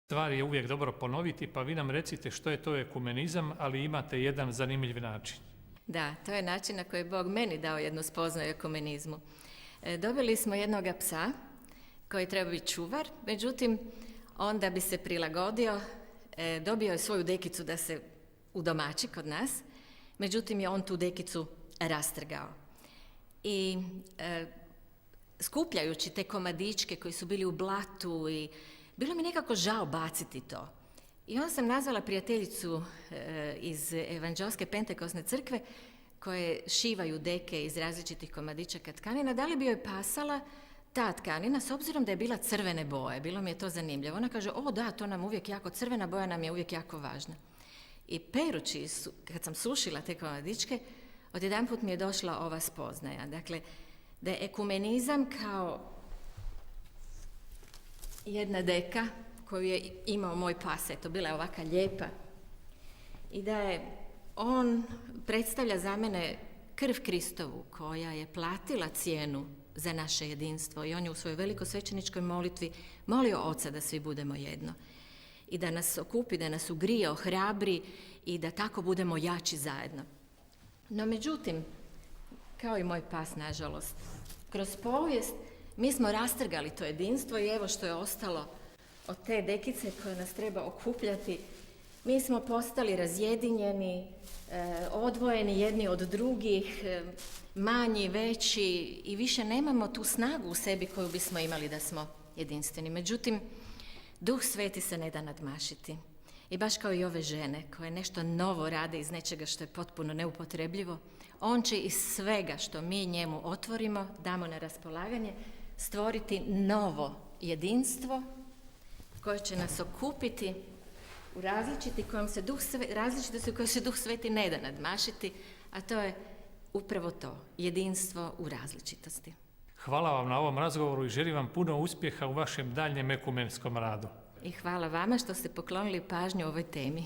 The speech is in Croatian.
Stvar je uvijek dobro ponoviti, pa vi nam recite što je to ekumenizam, ali imate jedan zanimljiv način. Da, to je način na koji je Bog meni dao jednu spoznaju o ekumenizmu. Dobili smo jednoga psa koji treba biti čuvar, međutim, on da bi se prilagodio, dobio je svoju dekicu da se udomači kod nas, međutim je on tu dekicu rastrgao. I skupljajući te komadičke koji su bili u blatu i bilo mi nekako žao baciti to. I onda sam nazvala prijateljicu iz Evanđelske Pentekosne crkve koje šivaju deke iz različitih komadičaka tkanina, da li bi joj pasala ta tkanina s obzirom da je bila crvene boje. Bilo mi je to zanimljivo. Ona kaže, o da, to nam uvijek jako, crvena boja nam je uvijek jako važna. I perući, kad sam sušila te komadičke, odjedanput mi je došla ova spoznaja. Dakle, da je ekumenizam kao jedna deka koju je imao moj pas, eto, bila je ovaka lijepa, i da je on predstavlja za mene krv Kristovu koja je platila cijenu za naše jedinstvo i on je u svojoj velikosvećeničkoj molitvi molio Oca da svi budemo jedno i da nas okupi, da nas ugrije, ohrabri i da tako budemo jači zajedno. No međutim, kao i moj pas, nažalost, kroz povijest mi smo rastrgali to jedinstvo i evo što je ostalo od te dekice koja nas treba okupljati. Mi smo postali razjedinjeni, odvojeni jedni od drugih, manji, veći i više nemamo tu snagu u sebi koju bismo imali da smo jedinstveni. Međutim, Duh Sveti se ne da nadmašiti. I baš kao i ove žene koje nešto novo rade iz nečega što je potpuno neupotrebljivo, on će iz svega što mi njemu otvorimo, damo na raspolaganje, stvoriti novo jedinstvo koje će nas okupiti u različitosti u kojoj se Duh Sveti ne da nadmašiti, a to je upravo to, jedinstvo u različitosti. Hvala vam na ovom razgovoru i želim vam puno uspjeha u vašem daljnjem ekumenskom radu. I hvala vama što ste poklonili pažnju ovoj temi.